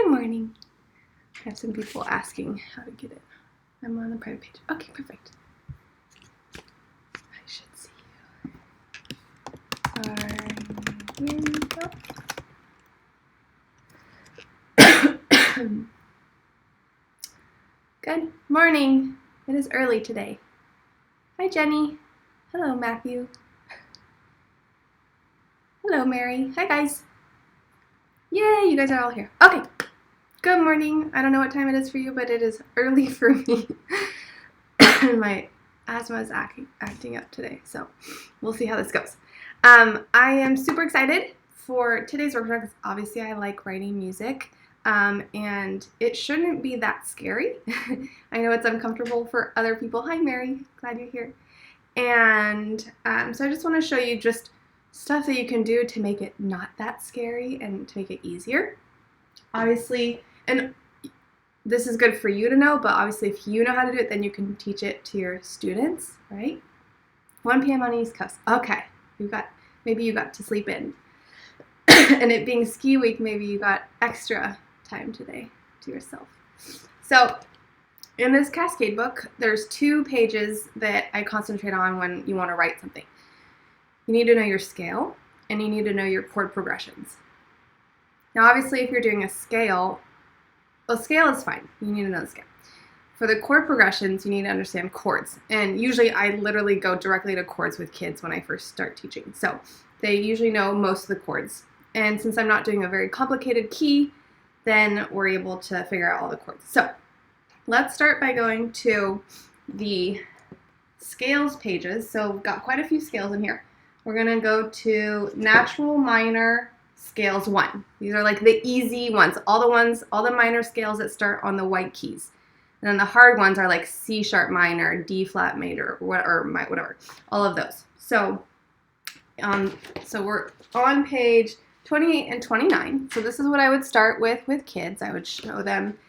Good morning. I have some people asking how to get it. I'm on the private page. Okay, perfect. I should see you. Good morning. It is early today. Hi, Jenny. Hello, Matthew. Hello, Mary. Hi, guys. Yay, you guys are all here. Okay. Good morning. I don't know what time it is for you, but it is early for me. My asthma is acting up today, so we'll see how this goes. I am super excited for today's workshop because obviously I like writing music, and it shouldn't be that scary. I know it's uncomfortable for other people. Hi, Mary. Glad you're here. And so I just want to show you just stuff that you can do to make it not that scary and to make it easier. Obviously, and this is good for you to know, but obviously if you know how to do it, then you can teach it to your students, right? 1 p.m. on East Coast. Okay, maybe you got to sleep in. And it being ski week, maybe you got extra time today to yourself. So in this Cascade book, there's 2 pages that I concentrate on when you want to write something. You need to know your scale, and you need to know your chord progressions. Now, obviously, if you're doing a scale is fine. You need to know the scale. For the chord progressions, you need to understand chords. And usually, I literally go directly to chords with kids when I first start teaching. So they usually know most of the chords. And since I'm not doing a very complicated key, then we're able to figure out all the chords. So let's start by going to the scales pages. So we've got quite a few scales in here. We're going to go to natural minor scales 1. These are like the easy ones, all the minor scales that start on the white keys. And then the hard ones are like C sharp minor, D flat major, or whatever, all of those. So, so we're on page 28 and 29. So this is what I would start with kids. I would show them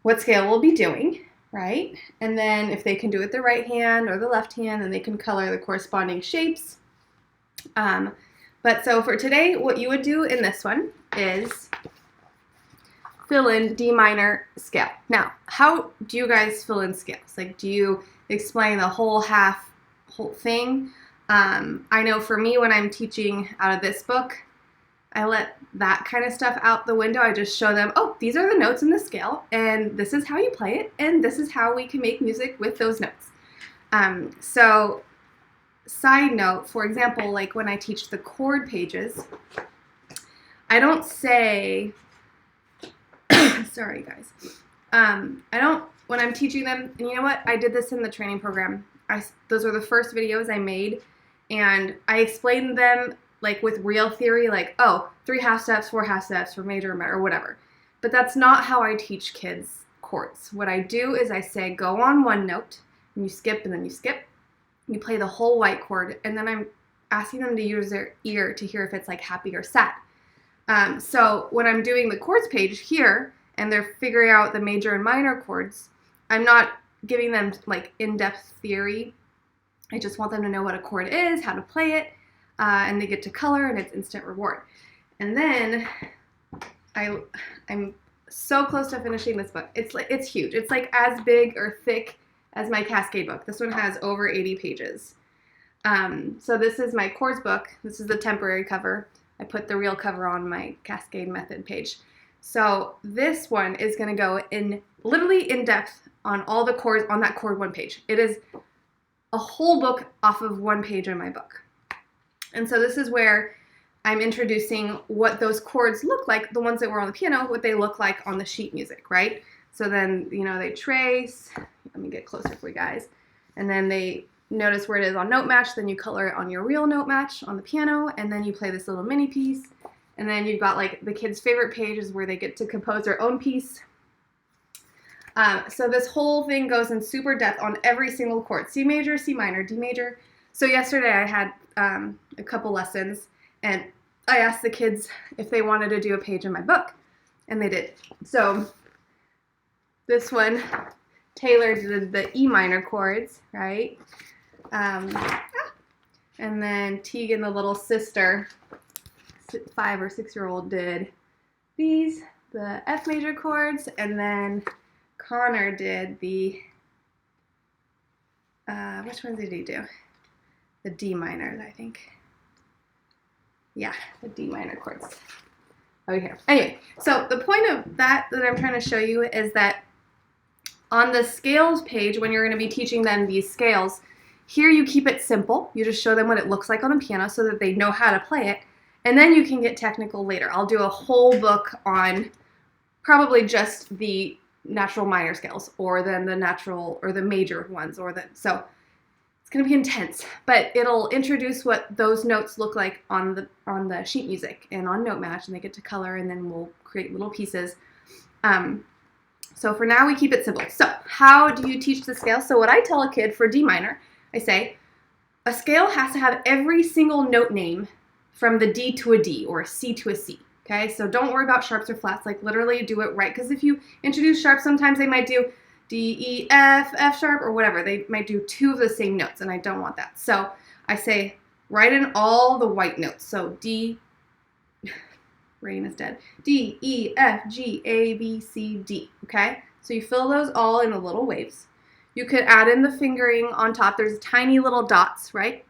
what scale we'll be doing, right? And then if they can do it the right hand or the left hand, then they can color the corresponding shapes. But so for today, what you would do in this one is fill in D minor scale. Now, how do you guys fill in scales? Like, do you explain the whole thing? I know for me, when I'm teaching out of this book, I let that kind of stuff out the window. I just show them, oh, these are the notes in the scale, and this is how you play it, and this is how we can make music with those notes. So side note, for example, like when I teach the chord pages, I don't say, sorry guys, when I'm teaching them, and you know what, I did this in the training program. Those were the first videos I made, and I explained them like with real theory, like, oh, 3 half steps, 4 half steps for major or whatever. But that's not how I teach kids chords. What I do is I say, go on 1 note, and you skip, and then you skip. You play the whole white chord, and then I'm asking them to use their ear to hear if it's like happy or sad. So when I'm doing the chords page here, and they're figuring out the major and minor chords, I'm not giving them like in-depth theory. I just want them to know what a chord is, how to play it, and they get to color, and it's instant reward. And then I'm so close to finishing this book. It's huge. It's like as big or thick as my Cascade book. This one has over 80 pages. So this is my chords book. This is the temporary cover. I put the real cover on my Cascade method page. So this one is going to go literally in depth on all the chords on that chord 1 page. It is a whole book off of 1 page in my book. And so this is where I'm introducing what those chords look like, the ones that were on the piano, what they look like on the sheet music, right? So then, you know, they trace. Let me get closer for you guys. And then they notice where it is on note match. Then you color it on your real note match on the piano. And then you play this little mini piece. And then you've got like the kids' favorite pages where they get to compose their own piece. So this whole thing goes in super depth on every single chord. C major, C minor, D major. So yesterday I had a couple lessons, and I asked the kids if they wanted to do a page in my book, and they did. So this one, Taylor did the E minor chords, right? And then Tegan, the little sister, 5 or 6-year-old, did these, the F major chords, and then Connor did the, which ones did he do? The D minors, I think. Yeah, the D minor chords over here. Anyway, so the point of that I'm trying to show you is that on the scales page, when you're going to be teaching them these scales, here you keep it simple. You just show them what it looks like on a piano so that they know how to play it, and then you can get technical later. I'll do a whole book on probably just the natural minor scales, or then the natural or the major ones, or the, so it's going to be intense, but it'll introduce what those notes look like on the sheet music and on Note Match, and they get to color, and then we'll create little pieces. So for now, we keep it simple. So how do you teach the scale? So what I tell a kid for D minor, I say, a scale has to have every single note name from the D to a D or a C to a C. Okay, so don't worry about sharps or flats, like literally do it right. Because if you introduce sharps, sometimes they might do D, E, F, F sharp, or whatever. They might do two of the same notes, and I don't want that. So I say, write in all the white notes. So D, Rain is dead. D, E, F, G, A, B, C, D, okay? So you fill those all in the little waves. You could add in the fingering on top. There's tiny little dots, right?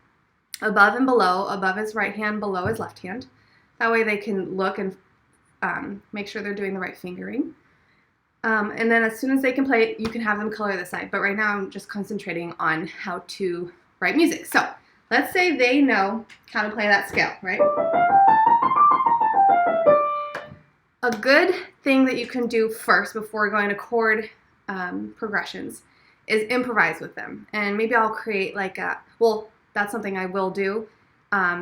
Above and below, above his right hand, below his left hand. That way they can look and make sure they're doing the right fingering. And then as soon as they can play it, you can have them color the side. But right now I'm just concentrating on how to write music. So let's say they know how to play that scale, right? A good thing that you can do first before going to chord progressions is improvise with them. And maybe I'll create like a, well, that's something I will do,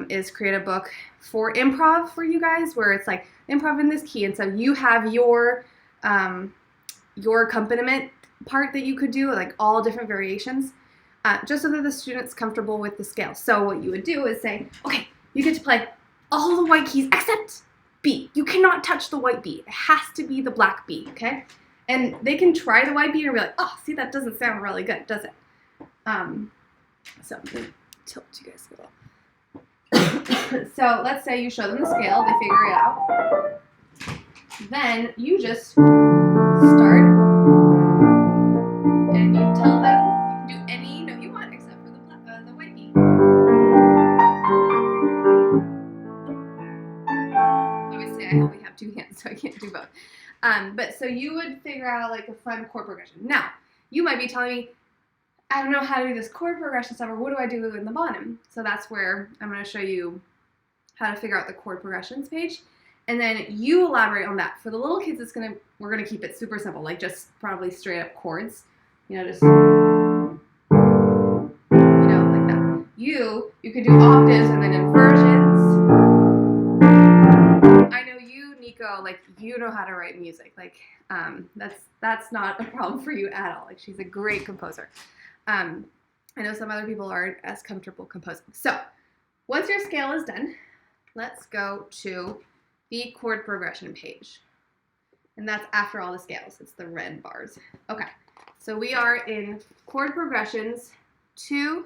is create a book for improv for you guys, where it's like improv in this key. And so you have your accompaniment part that you could do, like all different variations, just so that the student's comfortable with the scale. So what you would do is say, okay, you get to play all the white keys except B. You cannot touch the white B. It has to be the black B, okay? And they can try the white B and be like, oh, see, that doesn't sound really good, does it? So I'm going to tilt you guys a little. So let's say you show them the scale, they figure it out. Then you just start, and you tell them you can do any note you want except for the white B. Obviously, I only have two hands, so I can't do both. But so you would figure out like a fun chord progression. Now, you might be telling me, I don't know how to do this chord progression stuff, or what do I do in the bottom? So that's where I'm going to show you how to figure out the chord progressions page. And then you elaborate on that. For the little kids, we're going to keep it super simple, like just probably straight up chords. You know, just, like that. You could do octaves and then inversions. I know you, Nico, like you know how to write music. Like that's not a problem for you at all. Like she's a great composer. I know some other people aren't as comfortable composing. So once your scale is done, let's go to the chord progression page. And that's after all the scales. It's the red bars. Okay, so we are in chord progressions 2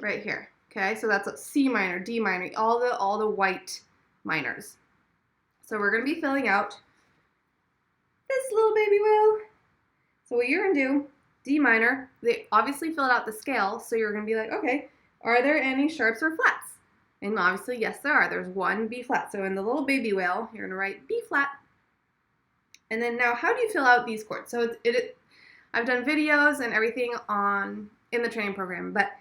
right here. Okay, so that's a C minor, D minor, all the white minors. So we're going to be filling out this little baby wheel. So what you're going to do, D minor, they obviously filled out the scale, so you're going to be like, okay, are there any sharps or flats? And obviously, yes, there are. There's one B flat. So in the little baby whale, you're going to write B flat. And then now, how do you fill out these chords? So I've done videos and everything in the training program, but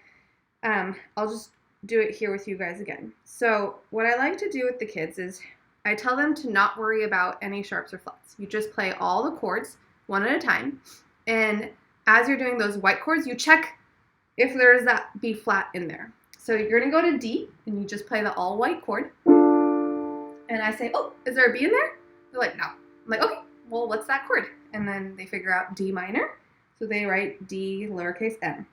I'll just do it here with you guys again. So what I like to do with the kids is I tell them to not worry about any sharps or flats. You just play all the chords one at a time. And as you're doing those white chords, you check if there's that B flat in there. So you're going to go to D, and you just play the all white chord. And I say, oh, is there a B in there? They're like, no. I'm like, okay, well, what's that chord? And then they figure out D minor. So they write D lowercase m.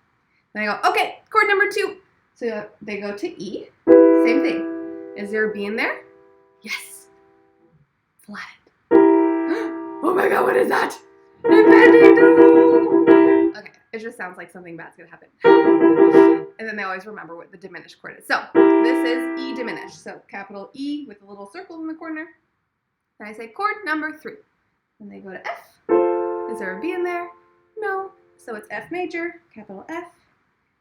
Then I go, okay, chord number 2. So they go to E. Same thing. Is there a B in there? Yes. Flat. Oh my God, what is that? Okay, it just sounds like something bad's gonna happen. And then they always remember what the diminished chord is. So this is E diminished. So capital E with a little circle in the corner. Then I say chord number 3. And they go to F. Is there a B in there? No. So it's F major, capital F.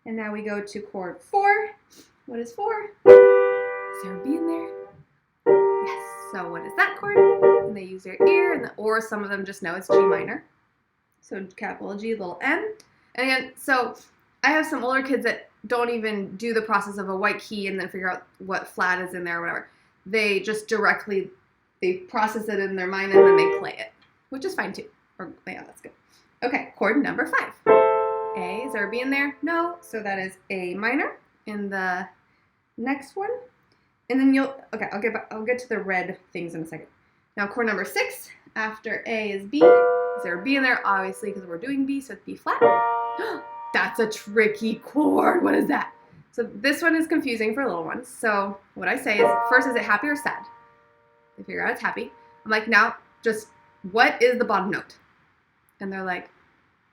And now we go to chord 4. What is 4? Is there a B in there? Yes. So what is that chord? And they use their ear, or some of them just know it's G minor. So capital G, little M. And again, so I have some older kids that don't even do the process of a white key and then figure out what flat is in there or whatever. They just directly, they process it in their mind and then they play it, which is fine too. Or, yeah, that's good. Okay, chord number 5. A, is there a B in there? No, so that is A minor in the next one. And then okay, I'll get to the red things in a second. Now chord number 6, after A is B. Is there a B in there? Obviously, because we're doing B, so it's B flat. That's a tricky chord. What is that? So this one is confusing for little ones. So what I say is, first, is it happy or sad? They figure out it's happy. I'm like, now, just what is the bottom note? And they're like,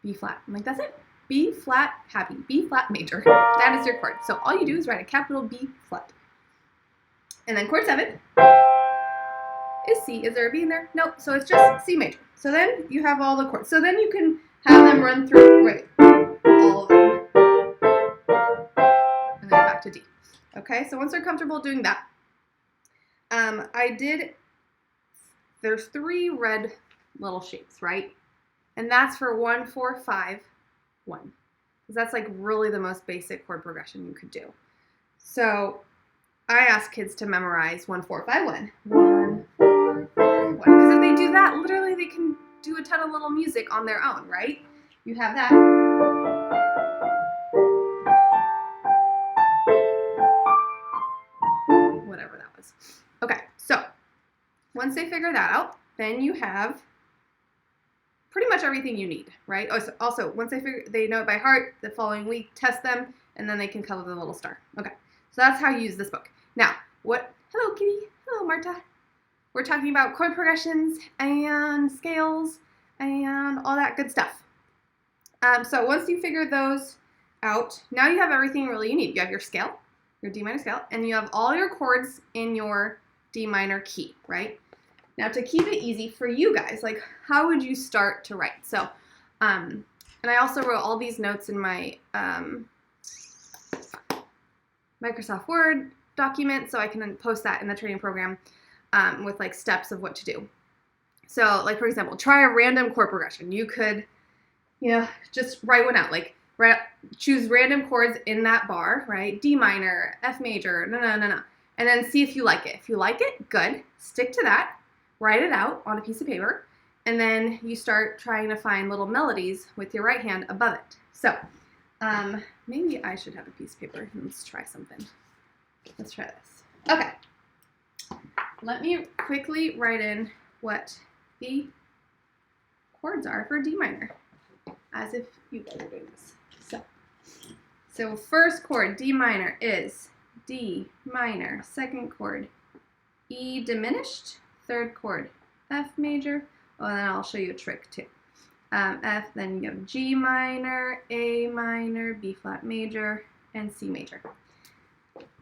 B flat. I'm like, that's it. B flat, happy. B flat major. That is your chord. So all you do is write a capital B flat. And then chord 7 is C. Is there a B in there? Nope. So it's just C major. So then you have all the chords. So then you can have them run through, right, all of them. And then back to D. Okay, so once they're comfortable doing that, there's 3 red little shapes, right? And that's for 1, 4, 5, 1. Because that's like really the most basic chord progression you could do. So I ask kids to memorize 1, 4, 5, 1. 1, 4, 5, 1. Because if they do that, literally they can do a ton of little music on their own, right? You have that. Whatever that was. Okay, so once they figure that out, then you have pretty much everything you need, right? Also, once they know it by heart, the following week, test them, and then they can color the little star. Okay, so that's how you use this book. Now, hello, Kitty. Hello, Marta. We're talking about chord progressions and scales and all that good stuff. So once you figure those out, now you have everything really you need. You have your scale, your D minor scale, and you have all your chords in your D minor key, right? Now, to keep it easy for you guys, like, how would you start to write? So, and I also wrote all these notes in my Microsoft Word document, so I can then post that in the training program with, like, steps of what to do. So, like, for example, try a random chord progression. You could, just write one out. Like, choose random chords in that bar, right? D minor, F major, no. And then see if you like it. If you like it, good. Stick to that. Write it out on a piece of paper, and then you start trying to find little melodies with your right hand above it. So maybe I should have a piece of paper. Let's try something. Let's try this. Okay. Let me quickly write in what the chords are for D minor, as if you guys are doing this. So first chord, D minor, is D minor. Second chord, E diminished. Third chord, F major. Oh, and then I'll show you a trick too. F, then you have G minor, A minor, B flat major, and C major.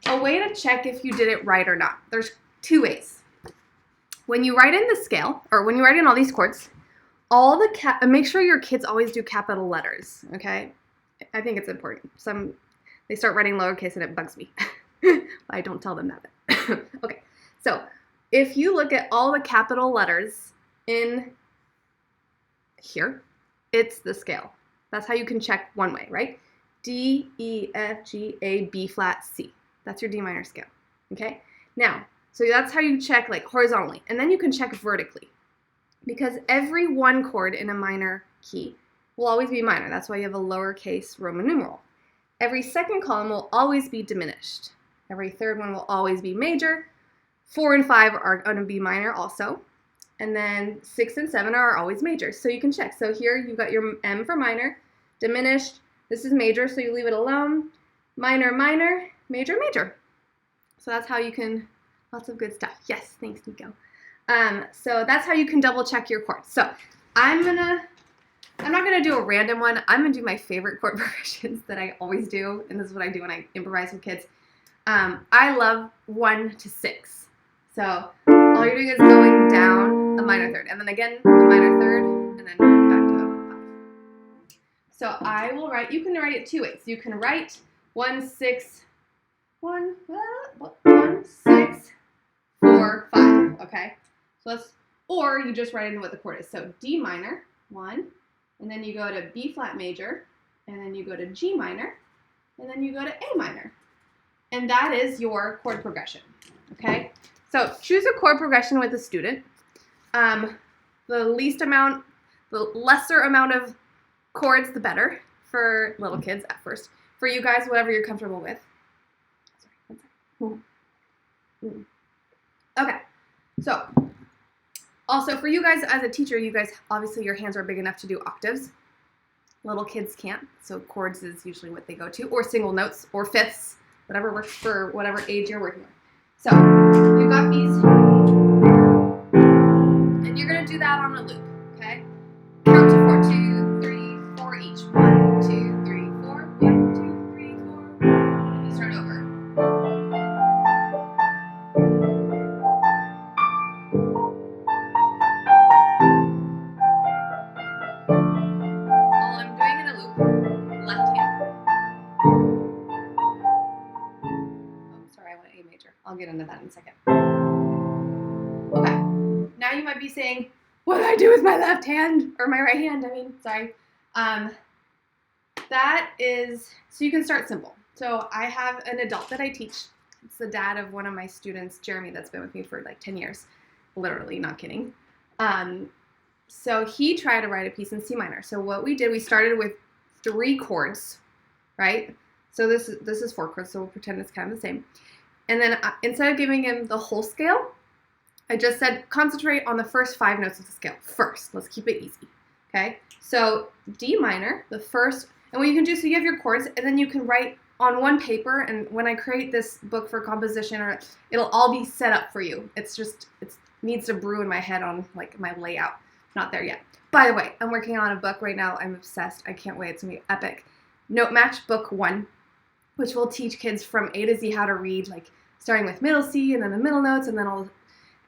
A way to check if you did it right or not. There's 2 ways. When you write in the scale, or when you write in all these chords, make sure your kids always do capital letters, okay? I think it's important. They start writing lowercase and it bugs me. I don't tell them that. Okay, so if you look at all the capital letters in here, it's the scale. That's how you can check one way, right? D, E, F, G, A, B flat, C. That's your D minor scale, okay? Now, so that's how you check, like, horizontally. And then you can check vertically, because every one chord in a minor key will always be minor. That's why you have a lowercase Roman numeral. Every second column will always be diminished. Every third one will always be major. 4 and 5 are going to be minor also. And then 6 and 7 are always major. So you can check. So here you've got your M for minor, diminished. This is major, so you leave it alone. Minor, minor, major, major. So that's how you can, lots of good stuff. Yes, thanks, Nico. So that's how you can double check your chords. So I'm not gonna do a random one. I'm gonna do my favorite chord progressions that I always do, and this is what I do when I improvise with kids. I love 1 to 6. So all you're doing is going down a minor third, and then again a minor third, and then back to 5. So I will write, you can write it 2 ways. You can write 1, 6, 1, 6, 4, 5, okay? So let's, or you just write in what the chord is. So D minor, 1, and then you go to B flat major, and then you go to G minor, and then you go to A minor. And that is your chord progression, okay? So choose a chord progression with a student. The lesser amount of chords, the better for little kids at first. For you guys, whatever you're comfortable with. Sorry, one second. Okay, so also for you guys as a teacher, you guys, obviously your hands are big enough to do octaves. Little kids can't, so chords is usually what they go to, or single notes, or fifths, whatever works for whatever age you're working with. So you've got these, and you're going to do that on a loop, okay? Count to 4, 2, 3, 4 each. 1, 2, 3, 4, 1, 2, 3, 4, and you start over. All I'm doing in a loop, left hand. Oh, sorry, I went A major. I'll get into that in a second. Okay, now you might be saying, what do I do with my left hand, or my right hand, sorry. That is, so you can start simple. So I have an adult that I teach. It's the dad of one of my students, Jeremy, that's been with me for like 10 years. Literally, not kidding. So he tried to write a piece in C minor. So what we did, we started with 3 chords, right? So this is 4 chords, so we'll pretend it's kind of the same. And then instead of giving him the whole scale, I just said concentrate on the first 5 notes of the scale first. Let's keep it easy, okay? So D minor, the first, and what you can do, so you have your chords, and then you can write on one paper, and when I create this book for composition, or it'll all be set up for you. It's just, it needs to brew in my head on like my layout. Not there yet. By the way, I'm working on a book right now. I'm obsessed. I can't wait. It's gonna be epic. Note Match Book 1, which will teach kids from A to Z how to read, like starting with middle C, and then the middle notes, and then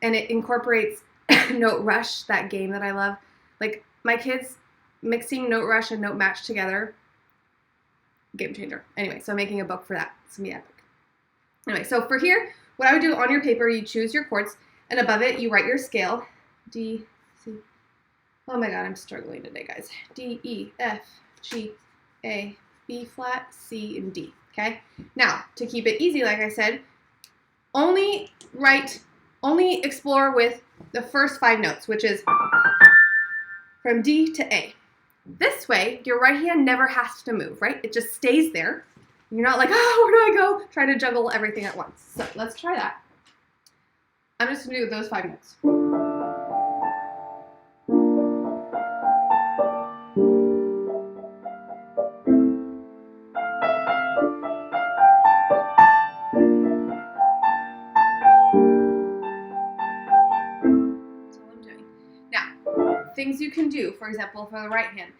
and it incorporates Note Rush, that game that I love. Like my kids mixing Note Rush and Note Match together, game changer. Anyway, so I'm making a book for that. It's gonna be epic. Anyway, so for here, what I would do on your paper, you choose your chords, and above it, you write your scale. D, C. Oh my God, I'm struggling today, guys. D, E, F, G, A, B flat, C, and D. Okay? Now, to keep it easy, like I said, only explore with the first 5 notes, which is from D to A. This way, your right hand never has to move, right? It just stays there. You're not like, oh, where do I go? Try to juggle everything at once. So let's try that. I'm just going to do those 5 notes. Things you can do, for example, for the right hand,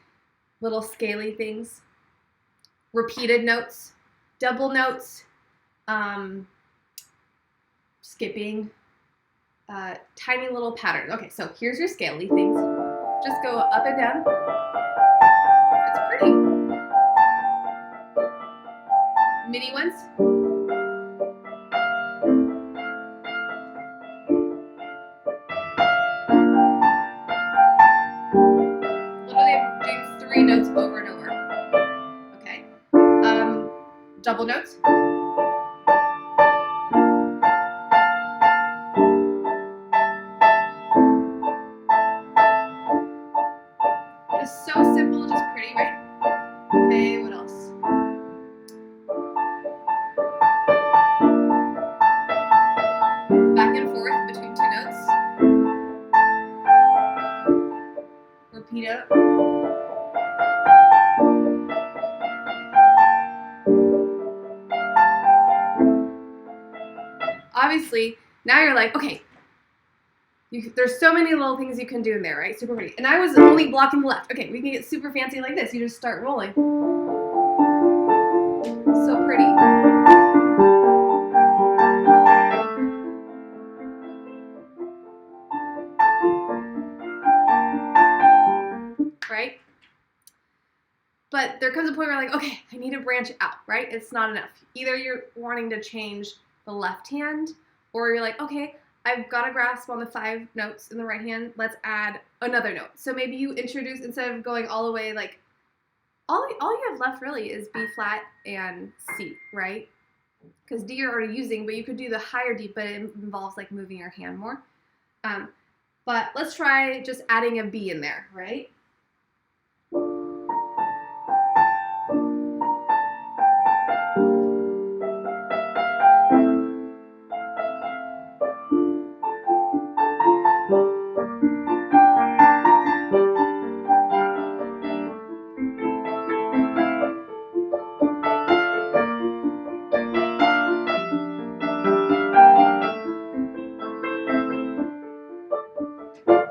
little scaly things, repeated notes, double notes, skipping, tiny little patterns. Okay, so here's your scaly things. Just go up and down. It's pretty. Mini ones. Notes over and over. Okay. Double notes. Just so simple, just pretty, right? Okay, what else? Back and forth between 2 notes. Repeat it. Obviously, now you're like, okay, there's so many little things you can do in there, right? Super pretty. And I was only blocking the left. Okay, we can get super fancy like this. You just start rolling. So pretty. right? But there comes a point where like, okay, I need to branch out, right? It's not enough. Either you're wanting to change the left hand, or you're like, okay, I've got a grasp on the 5 notes in the right hand. Let's add another note. So maybe you introduce, instead of going all the way, like, all you have left really is B flat and C, right? Because D you're already using, but you could do the higher D, but it involves like moving your hand more. But let's try just adding a B in there, right?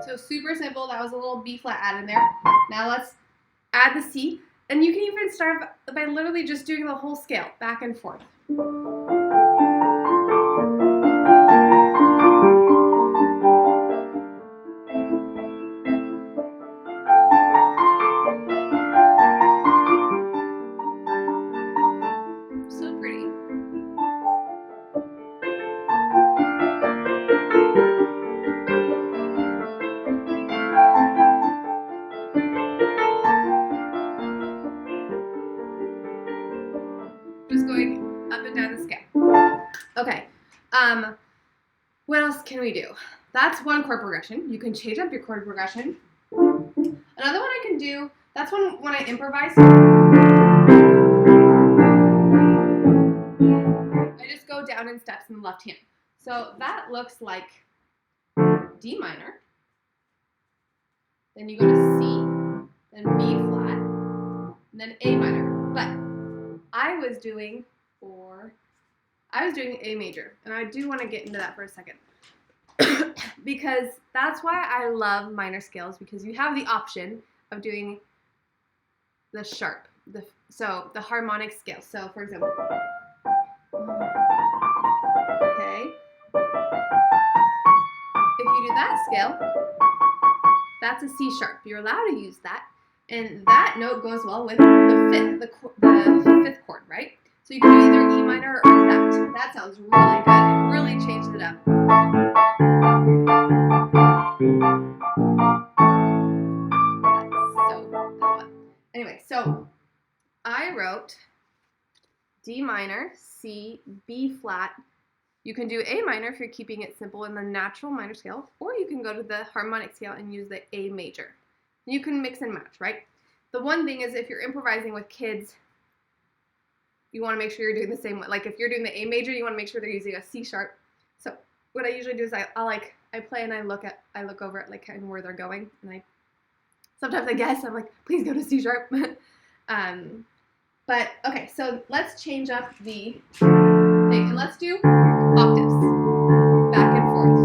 So super simple. That was a little B flat add in there. Now let's add the C. And you can even start by literally just doing the whole scale, back and forth. So pretty. Just going up and down the scale. Okay. What else can we do? That's one chord progression. You can change up your chord progression. Another one I can do, that's when I improvise. I just go down in steps in the left hand. So that looks like D minor. Then you go to C, then B flat, and then A minor. But I was doing A major, and I do want to get into that for a second. Because that's why I love minor scales, because you have the option of doing the sharp, so the harmonic scale. So for example, okay, if you do that scale, that's a C sharp. You're allowed to use that, and that note goes well with the fifth chord, right? So you can do either E minor or that. That sounds really good. It really changed it up. Anyway, so I wrote D minor, C, B flat. You can do A minor if you're keeping it simple in the natural minor scale, or you can go to the harmonic scale and use the A major. You can mix and match, right? The one thing is, if you're improvising with kids, you want to make sure you're doing the same way. Like if you're doing the A major, you want to make sure they're using a C sharp. So what I usually do is I play and I look over at like kind of where they're going, and sometimes I guess I'm like, please go to C sharp. But okay, so let's change up the thing and let's do octaves, back and forth.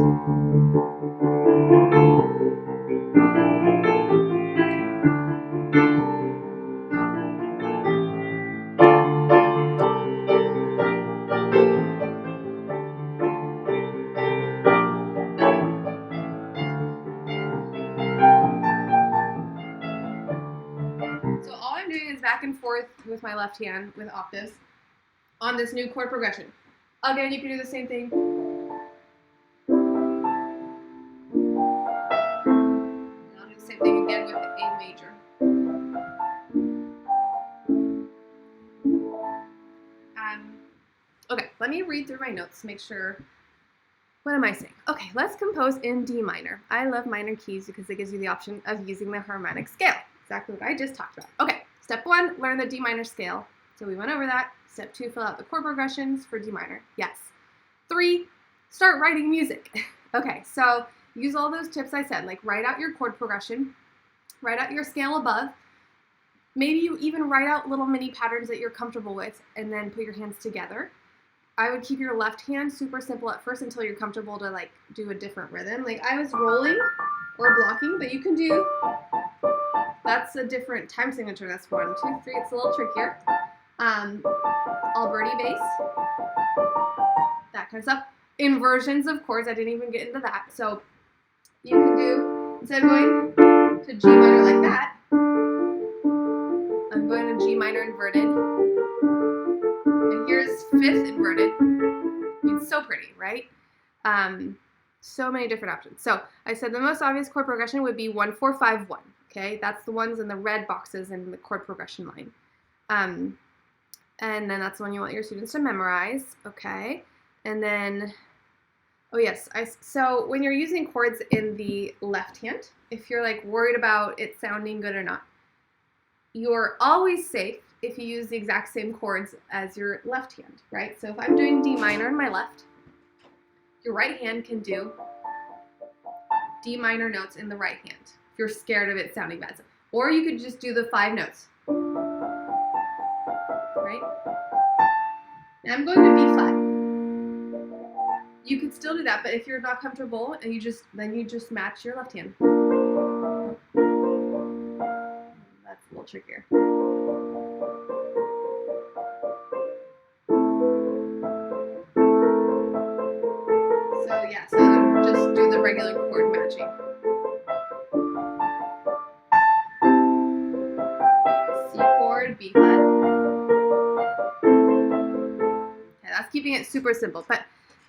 So all I'm doing is back and forth with my left hand with octaves on this new chord progression. Again, you can do the same thing. And I'll do the same thing again with the A major. Okay, let me read through my notes to make sure. What am I saying? Okay, let's compose in D minor. I love minor keys because it gives you the option of using the harmonic scale. Exactly what I just talked about. Okay, step 1, learn the D minor scale. So we went over that. Step 2, fill out the chord progressions for D minor. Yes. 3, start writing music. Okay, so use all those tips I said, like write out your chord progression, write out your scale above. Maybe you even write out little mini patterns that you're comfortable with and then put your hands together. I would keep your left hand super simple at first until you're comfortable to like do a different rhythm. Like I was rolling or blocking, but you can do, that's a different time signature. That's 1, 2, 3. It's a little trickier. Alberti bass, that kind of stuff. Inversions of chords, I didn't even get into that. So you can do, instead of going to G minor like that, fifth inverted. It's so pretty, right? So many different options. So I said the most obvious chord progression would be 1, 4, 5, 1. Okay, that's the ones in the red boxes in the chord progression line. And then that's the one you want your students to memorize. Okay, and then, oh yes, so when you're using chords in the left hand, if you're like worried about it sounding good or not, you're always safe if you use the exact same chords as your left hand, right? So if I'm doing D minor in my left, your right hand can do D minor notes in the right hand if you're scared of it sounding bad. Or you could just do the 5 notes, right? And I'm going to B flat. You could still do that, but if you're not comfortable, and then you just match your left hand. That's a little trickier. So yeah, so then just do the regular chord matching. C chord, B flat. Okay, that's keeping it super simple, but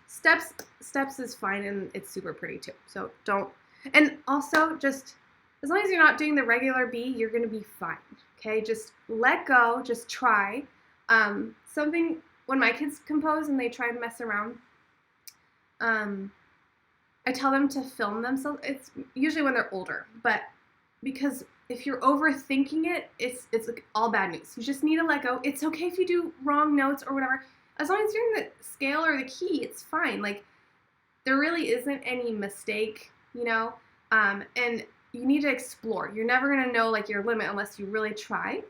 steps is fine, and it's super pretty too. So don't, and also just as long as you're not doing the regular B, you're gonna be fine. Okay, just let go, just try. Something when my kids compose and they try and mess around, I tell them to film themselves. It's usually when they're older, but because if you're overthinking it, it's like all bad news. You just need to let go. It's okay if you do wrong notes or whatever. As long as you're in the scale or the key, it's fine. Like, there really isn't any mistake, you know? And you need to explore. You're never going to know, like, your limit unless you really try.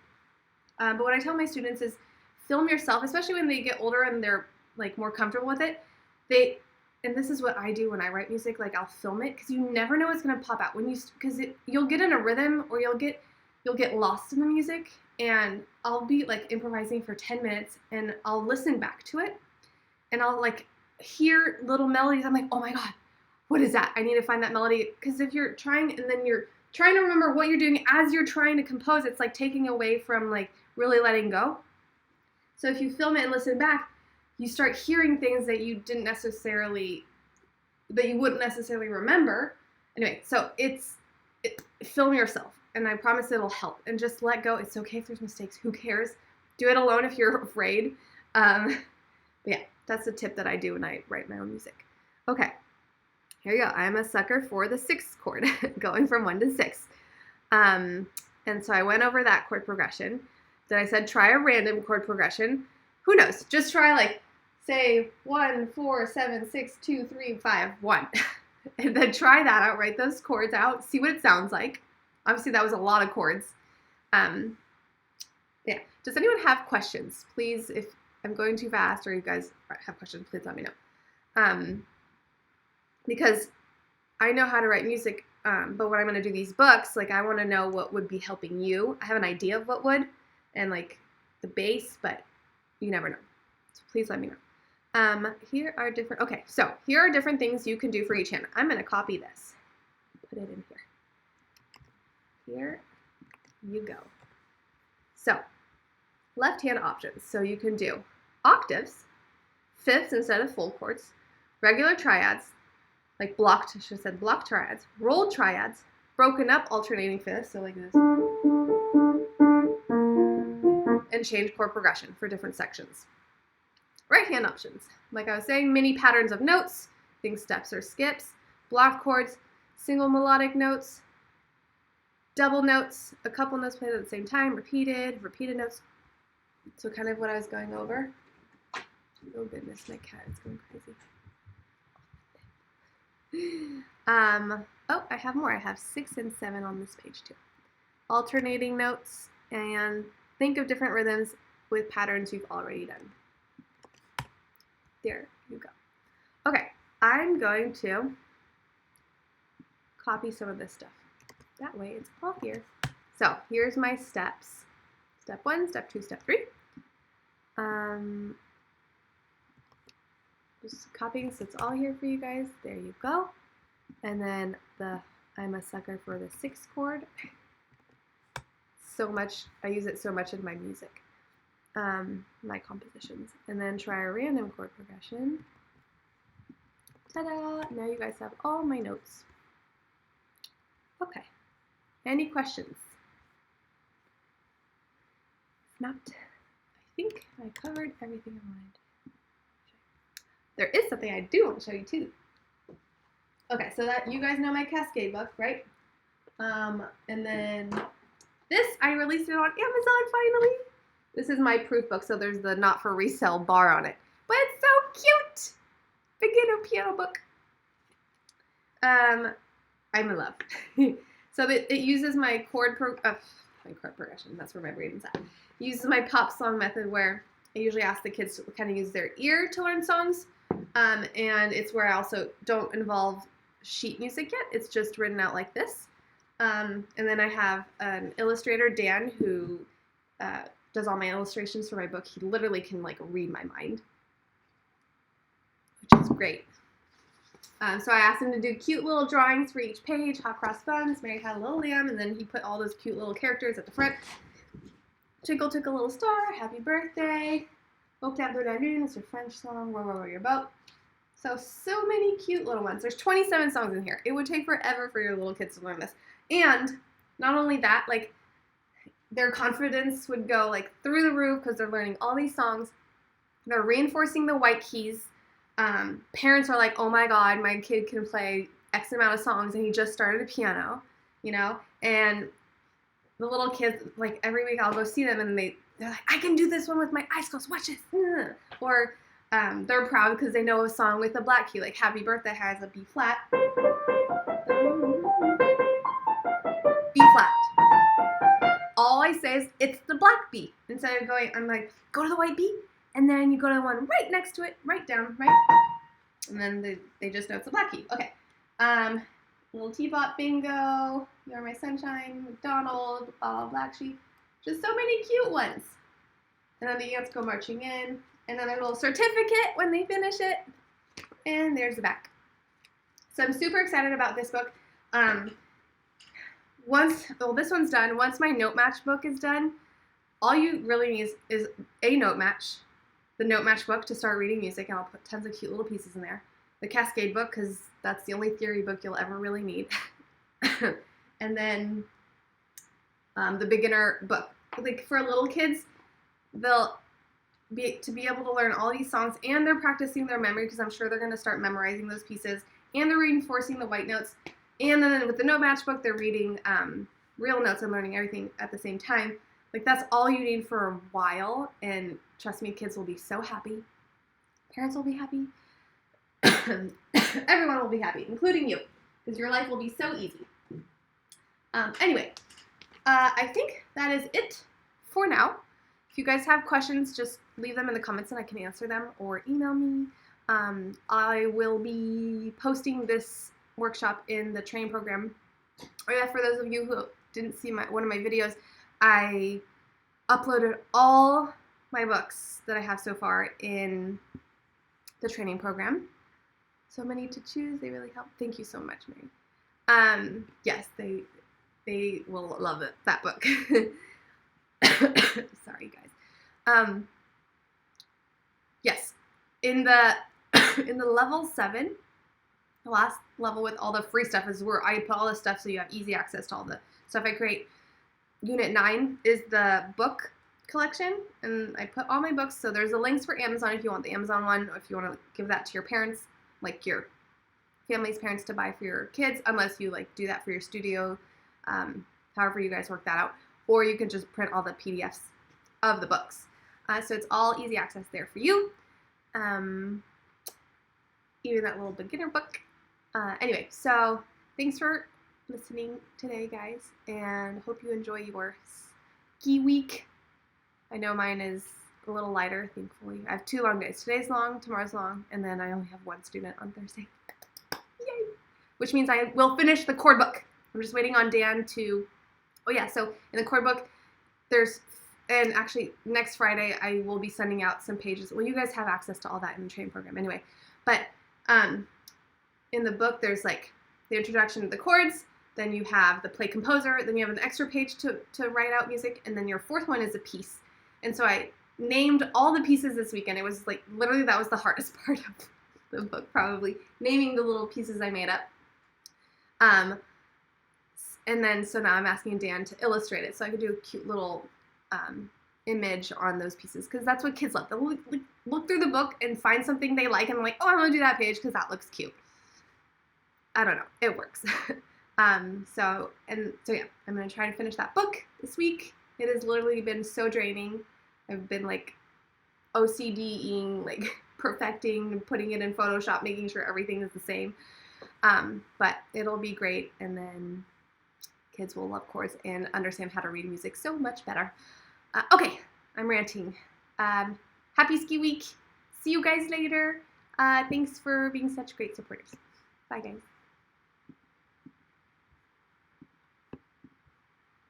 But what I tell my students is film yourself, especially when they get older and they're, like, more comfortable with it. And this is what I do when I write music, like, I'll film it, because you never know what's going to pop out. Because you'll get in a rhythm, or you'll get lost in the music, and I'll be like improvising for 10 minutes and I'll listen back to it and I'll like hear little melodies. I'm like, oh my God, what is that? I need to find that melody. Because if you're trying and then you're trying to remember what you're doing as you're trying to compose, it's like taking away from like really letting go. So if you film it and listen back, you start hearing things that you wouldn't necessarily remember. Anyway, so film yourself. And I promise it'll help. And just let go. It's okay if there's mistakes. Who cares? Do it alone if you're afraid. But yeah, that's the tip that I do when I write my own music. Okay, here you go. I'm a sucker for the 6th chord, going from 1 to 6. And so I went over that chord progression. Then I said try a random chord progression. Who knows? Just try like, say 1, 4, 7, 6, 2, 3, 5, 1. And then try that out. Write those chords out. See what it sounds like. Obviously, that was a lot of chords. Yeah. Does anyone have questions? Please, if I'm going too fast or you guys have questions, please let me know. Because I know how to write music, but when I'm going to do these books, like I want to know what would be helping you. I have an idea of what would and like the base, but you never know. So please let me know. Here are different things you can do for each hand. I'm going to copy this. Put it in here. Here you go. So, left hand options. So you can do octaves, fifths instead of full chords, regular triads, like blocked triads, rolled triads, broken up alternating fifths, so like this, and change chord progression for different sections. Right hand options. Like I was saying, mini patterns of notes, think steps or skips, block chords, single melodic notes, double notes, a couple notes played at the same time, repeated notes. So kind of what I was going over. Oh goodness, my cat is going crazy. Oh, I have more. I have 6 and 7 on this page too. Alternating notes, and think of different rhythms with patterns you've already done. There you go. Okay, I'm going to copy some of this stuff. That way it's all here. So here's my steps. Step 1, step 2, step 3. Just copying so it's all here for you guys. There you go. And then I'm a sucker for the 6th chord. So much, I use it so much in my music. my compositions. And then try a random chord progression. Ta-da! Now you guys have all my notes. Okay. Any questions? If not, I think I covered everything I wanted. There is something I do want to show you too. Okay, so that you guys know my Cascade book, right? And then this, I released it on Amazon finally. This is my proof book, so there's the not for resale bar on it. But it's so cute! Beginner piano book. I'm in love. So it uses my chord progression. That's where my brain's at. It uses my pop song method where I usually ask the kids to kind of use their ear to learn songs. And it's where I also don't involve sheet music yet. It's just written out like this. And then I have an illustrator, Dan, who does all my illustrations for my book. He literally can like read my mind, which is great. So I asked him to do cute little drawings for each page. Hot cross buns, Mary had a little lamb, and then he put all those cute little characters at the front. Twinkle, twinkle, little star, happy birthday. Woke down the afternoon, it's your French song, row your boat. So many cute little ones. There's 27 songs in here. It would take forever for your little kids to learn this. And not only that, like their confidence would go like through the roof because they're learning all these songs. They're reinforcing the white keys. Parents are like, oh my God, my kid can play X amount of songs and he just started a piano, you know? And the little kids, like every week I'll go see them and they're like, I can do this one with my eyes closed, watch this. Or they're proud because they know a song with a black key, like Happy Birthday has a B flat. B flat. All I say is, it's the black B. Instead of going, I'm like, go to the white B, and then you go to the one right next to it, right down, right? And then they just know it's a black key. Okay. Little teapot bingo, You're My Sunshine, McDonald, Black Sheep. Just so many cute ones. And then the ants go marching in, and then their little certificate when they finish it. And there's the back. So I'm super excited about this book. This one's done. Once my note match book is done, all you really need is a note match, the note match book to start reading music, and I'll put tons of cute little pieces in there. The Cascade book, because that's the only theory book you'll ever really need. And then the beginner book. Like for little kids, they'll be able to learn all these songs, and they're practicing their memory because I'm sure they're going to start memorizing those pieces, and they're reinforcing the white notes. And then with the note match book, they're reading real notes and learning everything at the same time. Like that's all you need for a while, and trust me, kids will be so happy. Parents will be happy. Everyone will be happy, including you, because your life will be so easy. Anyway, I think that is it for now. If you guys have questions, just leave them in the comments and I can answer them, or email me. I will be posting this workshop in the training program. Oh yeah, for those of you who didn't see one of my videos, I uploaded all my books that I have so far in the training program. So many to choose. They really help. Thank you so much, Mary. Yes, they will love it, that book. Sorry, guys. Yes, in the level 7, the last level with all the free stuff is where I put all the stuff so you have easy access to all the stuff I create. Unit 9 is the book collection, and I put all my books, so there's the links for Amazon if you want the Amazon one, or if you want to give that to your parents, like your family's parents to buy for your kids, unless you like do that for your studio, however you guys work that out, or you can just print all the PDFs of the books. So it's all easy access there for you. Even that little beginner book. Anyway, so thanks for listening today, guys, and hope you enjoy your ski week. I know mine is a little lighter, thankfully. I have 2 long days. Today's long, tomorrow's long, and then I only have 1 student on Thursday. Yay! Which means I will finish the chord book. I'm just waiting on Dan to... Oh yeah, so in the chord book, and actually next Friday I will be sending out some pages. Well, you guys have access to all that in the training program anyway. But in the book, there's like the introduction to the chords, then you have the play composer, then you have an extra page to write out music, and then your 4th one is a piece. And so I named all the pieces this weekend. It was like literally that was the hardest part of the book, probably naming the little pieces I made up. And then so now I'm asking Dan to illustrate it so I could do a cute little image on those pieces, because that's what kids love. They'll look through the book and find something they like and I'm like, oh, I want to do that page because that looks cute. I don't know, it works. So yeah, I'm gonna try to finish that book this week. It has literally been so draining. I've been like OCDing, like perfecting, putting it in Photoshop, making sure everything is the same. But it'll be great, and then kids will love chords and understand how to read music so much better. Okay, I'm ranting. Happy ski week. See you guys later. Thanks for being such great supporters. Bye, guys.